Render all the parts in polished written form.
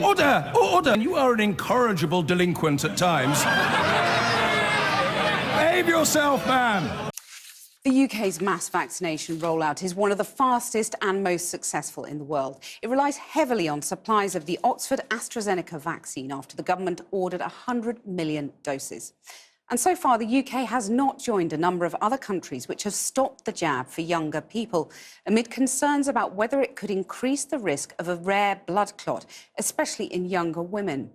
Order! Order! You are an incorrigible delinquent at times. Behave yourself, man! The UK's mass vaccination rollout is one of the fastest and most successful in the world. It relies heavily on supplies of the Oxford AstraZeneca vaccine after the government ordered 100 million doses. And so far, the UK has not joined a number of other countries which have stopped the jab for younger people, amid concerns about whether it could increase the risk of a rare blood clot, especially in younger women.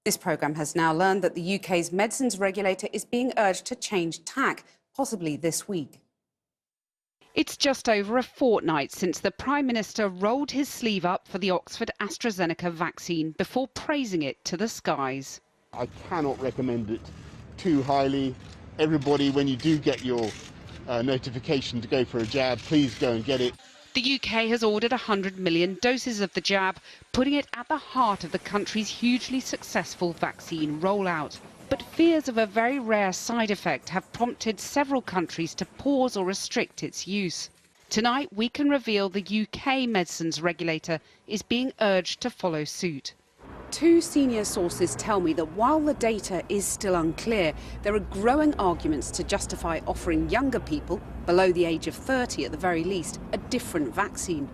This programme has now learned that the UK's medicines regulator is being urged to change tack, possibly this week. It's just over a fortnight since the Prime Minister rolled his sleeve up for the Oxford AstraZeneca vaccine before praising it to the skies. I cannot recommend it too highly. Everybody, when you do get your notification to go for a jab, please go and get it. The UK has ordered 100 million doses of the jab, putting it at the heart of the country's hugely successful vaccine rollout. But fears of a very rare side effect have prompted several countries to pause or restrict its use. Tonight, we can reveal the UK medicines regulator is being urged to follow suit. Two senior sources tell me that while the data is still unclear, there are growing arguments to justify offering younger people, below the age of 30 at the very least, a different vaccine.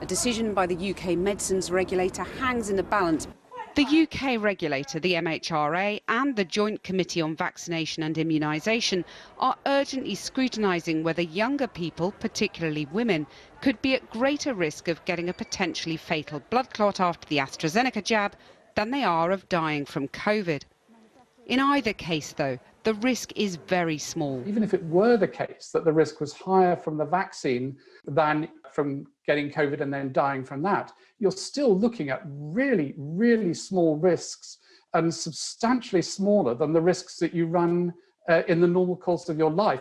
A decision by the UK medicines regulator hangs in the balance. The UK regulator, the MHRA, and the Joint Committee on Vaccination and Immunisation are urgently scrutinising whether younger people, particularly women, could be at greater risk of getting a potentially fatal blood clot after the AstraZeneca jab than they are of dying from COVID. In either case, though, the risk is very small. Even if it were the case that the risk was higher from the vaccine than from getting COVID and then dying from that, you're still looking at really, really small risks and substantially smaller than the risks that you run in the normal course of your life.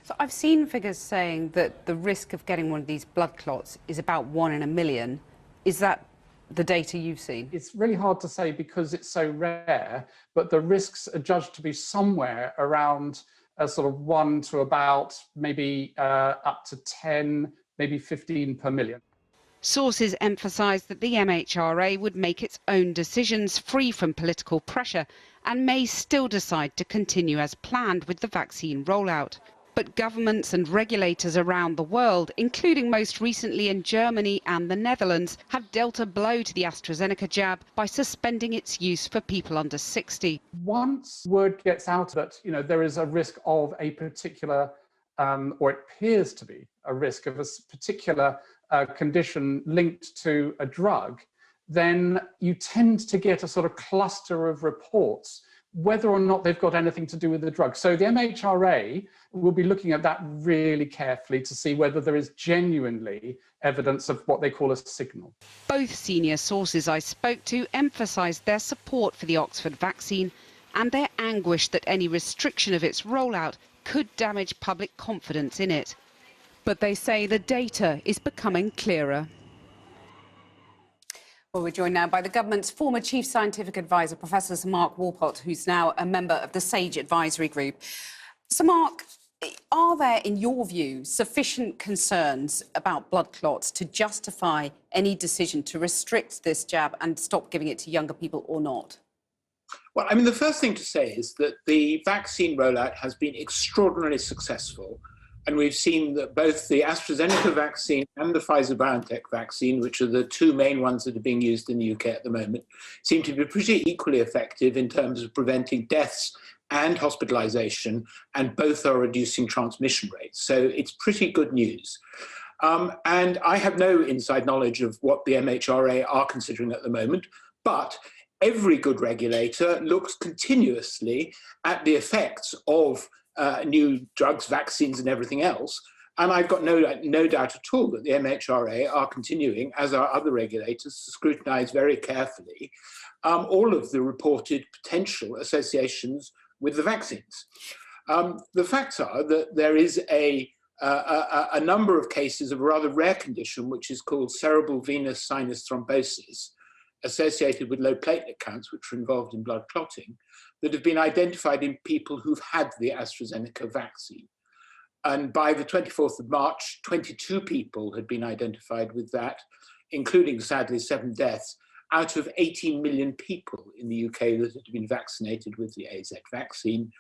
So I've seen figures saying that the risk of getting one of these blood clots is about 1 in a million. Is that the data you've seen? It's really hard to say because it's so rare, but the risks are judged to be somewhere around sort of 1 to about maybe up to 10, maybe 15 per million. Sources emphasise that the MHRA would make its own decisions free from political pressure and may still decide to continue as planned with the vaccine rollout. But governments and regulators around the world, including most recently in Germany and the Netherlands, have dealt a blow to the AstraZeneca jab by suspending its use for people under 60. Once word gets out that, there is a risk of a particular, or it appears to be a risk of a particular condition linked to a drug, then you tend to get a sort of cluster of reports, whether or not they've got anything to do with the drug. So the MHRA will be looking at that really carefully to see whether there is genuinely evidence of what they call a signal. Both senior sources I spoke to emphasised their support for the Oxford vaccine and their anguish that any restriction of its rollout could damage public confidence in it. But they say the data is becoming clearer. Well, we're joined now by the government's former chief scientific advisor, Professor Sir Mark Walpott, who's now a member of the SAGE advisory group. Sir Mark, are there, in your view, sufficient concerns about blood clots to justify any decision to restrict this jab and stop giving it to younger people or not? Well, I mean, the first thing to say is that the vaccine rollout has been extraordinarily successful. And we've seen that both the AstraZeneca vaccine and the Pfizer-BioNTech vaccine, which are the two main ones that are being used in the UK at the moment, seem to be pretty equally effective in terms of preventing deaths and hospitalization, and both are reducing transmission rates. So it's pretty good news. And I have no inside knowledge of what the MHRA are considering at the moment, but every good regulator looks continuously at the effects of new drugs, vaccines, and everything else. And I've got no doubt at all that the MHRA are continuing, as are other regulators, to scrutinise very carefully all of the reported potential associations with the vaccines. The facts are that there is a number of cases of a rather rare condition, which is called cerebral venous sinus thrombosis, associated with low platelet counts, which are involved in blood clotting, that have been identified in people who've had the AstraZeneca vaccine. And by the 24th of March, 22 people had been identified with that, including, sadly, 7 deaths. out of 18 million people in the UK that had been vaccinated with the AZ vaccine.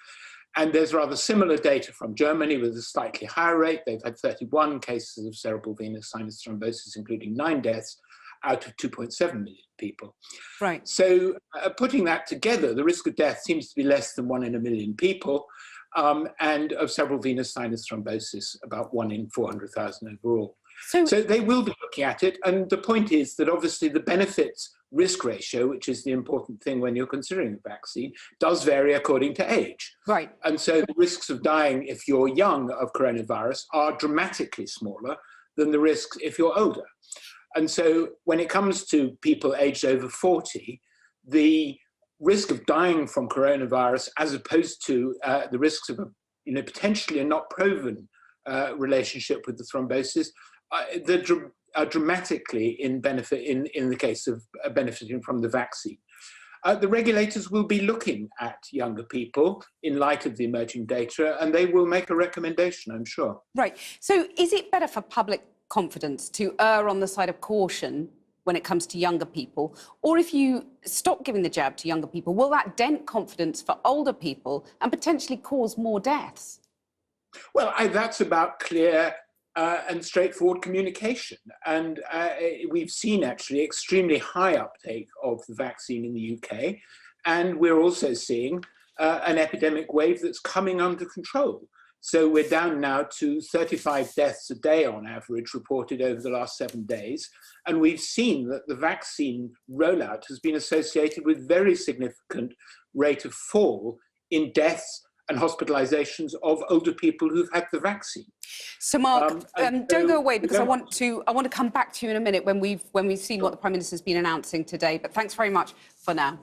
And there's rather similar data from Germany with a slightly higher rate. They've had 31 cases of cerebral venous sinus thrombosis, including 9 deaths out of 2.7 million people. Right. So putting that together, the risk of death seems to be less than 1 in a million people, and of cerebral venous sinus thrombosis, about 1 in 400,000 overall. So they will be looking at it. And the point is that obviously the benefits risk ratio, which is the important thing when you're considering a vaccine, does vary according to age. Right. And so the risks of dying if you're young of coronavirus are dramatically smaller than the risks if you're older. And so when it comes to people aged over 40, the risk of dying from coronavirus, as opposed to the risks of a potentially a not proven relationship with the thrombosis, are dramatically in benefit in the case of benefiting from the vaccine. The regulators will be looking at younger people in light of the emerging data, and they will make a recommendation, I'm sure. Right. So is it better for public confidence to err on the side of caution when it comes to younger people? Or if you stop giving the jab to younger people, will that dent confidence for older people and potentially cause more deaths? Well, that's about clear and straightforward communication. And we've seen actually extremely high uptake of the vaccine in the UK. And we're also seeing an epidemic wave that's coming under control. So we're down now to 35 deaths a day on average reported over the last 7 days. And we've seen that the vaccine rollout has been associated with very significant rate of fall in deaths and hospitalizations of older people who've had the vaccine. So Mark, don't go away, because I want to come back to you in a minute when we've seen what the Prime Minister's been announcing today. But thanks very much for now.